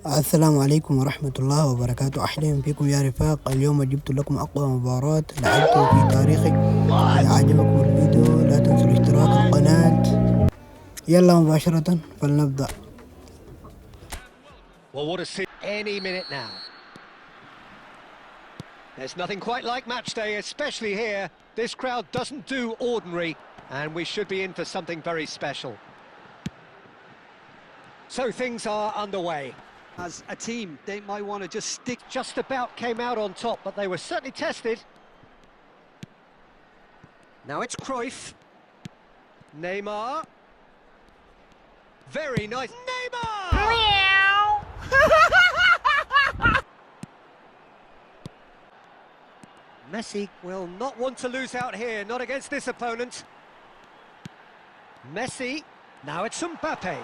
السلام عليكم ورحمة الله وبركاته. أهلا بكم يا رفاق. اليوم جبت لكم أقوى مباراة لعبته في تاريخي. إذا عجبكم الفيديو لا تنسوا الاشتراك القناة. يلا مباشرة فلنبدأ. Well, what a scene any minute now. There's nothing quite like match day, especially here. This crowd doesn't do ordinary, and we should be in for something very special. So things are underway. As a team, they might want to just stick. Just about came out on top, but they were certainly tested. Now it's Cruyff. Neymar. Very nice. Neymar! Meow! Messi will not want to lose out here, not against this opponent. Messi. Now it's Mbappe.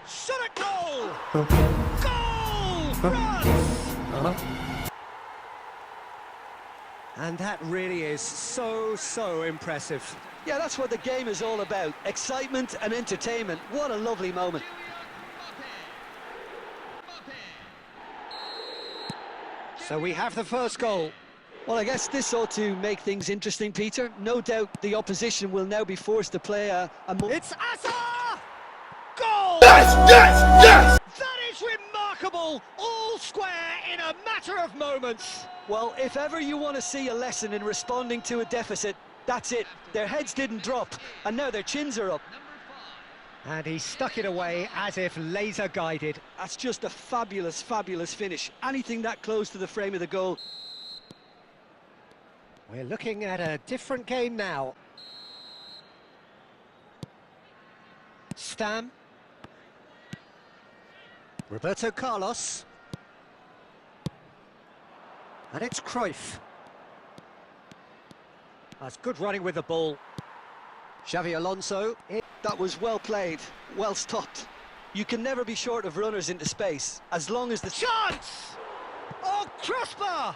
Shot at goal! Goal! France! And that really is so impressive. Yeah, that's what the game is all about. Excitement and entertainment. What a lovely moment. So we have the first goal. Well, I guess this ought to make things interesting, Peter. No doubt the opposition will now be forced to play a more... It's Asa! Goal! Yes! Yes! Yes! That is remarkable! All square in a matter of moments. Well, if ever you want to see a lesson in responding to a deficit, that's it. Their heads didn't drop, and now their chins are up. And he stuck it away as if laser-guided. That's just a fabulous finish. Anything that close to the frame of the goal. We're looking at a different game now. Stam. Roberto Carlos. And it's Cruyff. That's good running with the ball. Xavi Alonso. That was well played, well stopped. You can never be short of runners into space, as long as the... Chance! Oh, crossbar!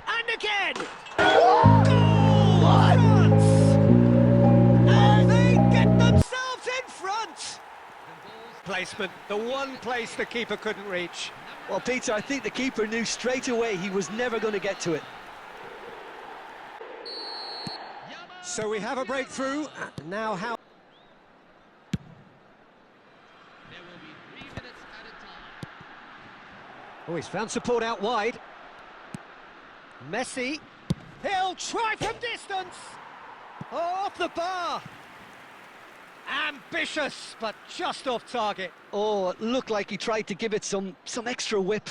And again! Goal! France! And they get themselves in front! Placement, the one place the keeper couldn't reach. Well, Peter, I think the keeper knew straight away he was never going to get to it. So we have a breakthrough. Now how... Oh, he's found support out wide. Messi. He'll try from distance. Oh, off the bar. Ambitious, but just off target. Oh, it looked like he tried to give it some extra whip.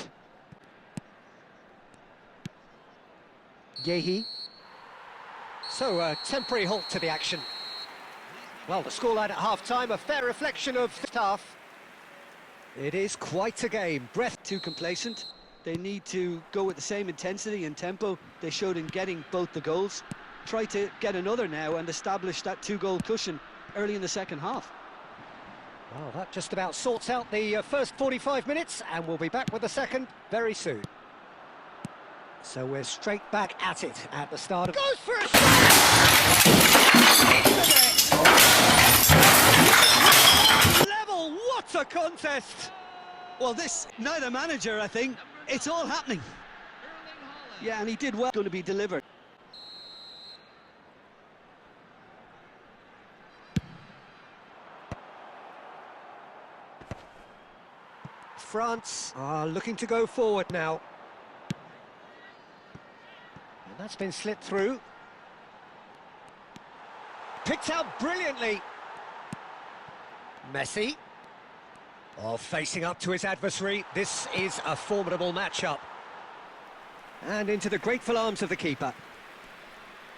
Yehi. So, a temporary halt to the action. Well, the scoreline at half-time, a fair reflection of the half. It is quite a game. Breath too complacent. They need to go with the same intensity and tempo they showed in getting both the goals. Try to get another now and establish that two-goal cushion early in the second half. Well, that just about sorts out the first 45 minutes, and we'll be back with the second very soon. So we're straight back at it at the start of... Goes for a shot! Level, what a contest! Well, this, neither manager, I think, it's all happening. Yeah, and he did well. Going to be delivered. France are looking to go forward now. And that's been slit through. Picked out brilliantly. Messi. Oh, facing up to his adversary. This is a formidable matchup. And into the grateful arms of the keeper.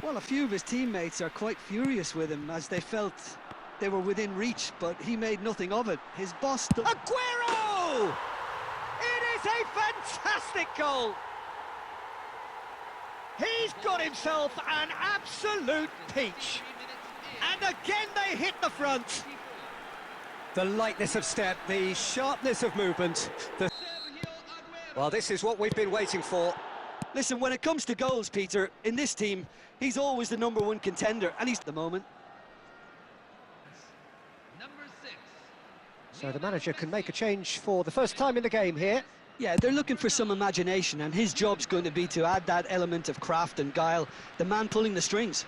Well, a few of his teammates are quite furious with him as they felt they were within reach, but he made nothing of it. His boss... Aguero! It is a fantastic goal! He's got himself an absolute peach. And again they hit the front. The lightness of step, the sharpness of movement. Well, this is what we've been waiting for. Listen, when it comes to goals, Peter, in this team, he's always the #1 contender, and he's at the moment. So the manager can make a change for the first time in the game here. Yeah, they're looking for some imagination, and his job's going to be to add that element of craft and guile, the man pulling the strings.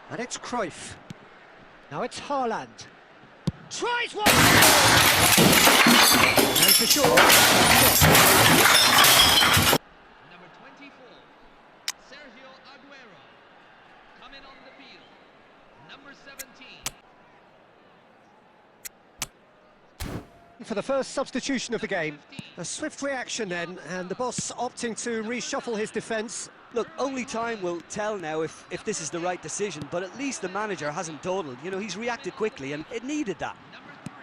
And it's Cruyff. Now it's Haaland. Tries one! And for sure. Number 24, Sergio Aguero, coming on the field. Number 17. For the first substitution of the game. A swift reaction then, and the boss opting to reshuffle his defence. Look, only time will tell now if this is the right decision, but at least the manager hasn't dawdled. You know, he's reacted quickly, and it needed that. Number 3,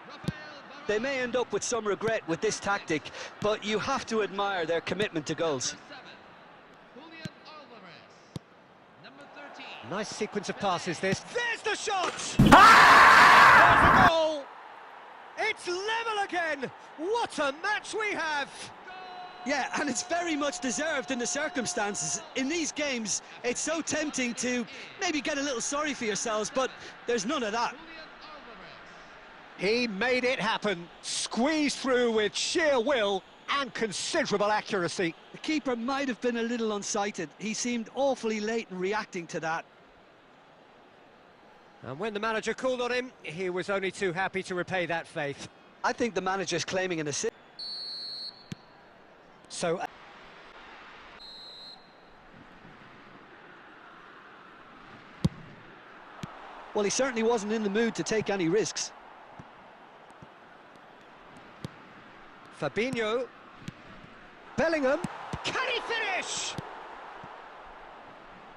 Rafael Varane. They may end up with some regret with this tactic, but you have to admire their commitment to goals. Number 7, Julian Alvarez. Number 13. Nice sequence of passes this. There's the shot! Ah! There's the goal! It's level again! What a match we have! Yeah, and it's very much deserved in the circumstances. In these games, it's so tempting to maybe get a little sorry for yourselves, but there's none of that. Julian Alvarez. He made it happen, squeezed through with sheer will and considerable accuracy. The keeper might have been a little unsighted. He seemed awfully late in reacting to that. And when the manager called on him, he was only too happy to repay that faith. I think the manager's claiming an assist. So... Well, he certainly wasn't in the mood to take any risks. Fabinho. Bellingham. Can he finish?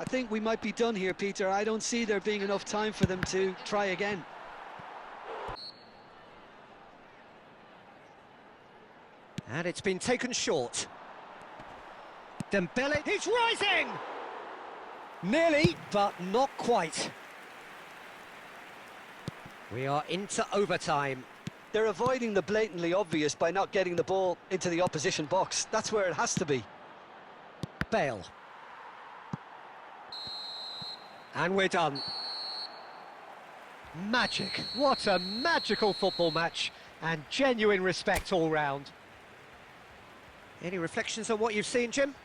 I think we might be done here, Peter. I don't see there being enough time for them to try again. And it's been taken short. Dembele, he's rising! Nearly, but not quite. We are into overtime. They're avoiding the blatantly obvious by not getting the ball into the opposition box. That's where it has to be. Bale. And we're done. Magic. What a magical football match. And genuine respect all round. Any reflections on what you've seen, Jim?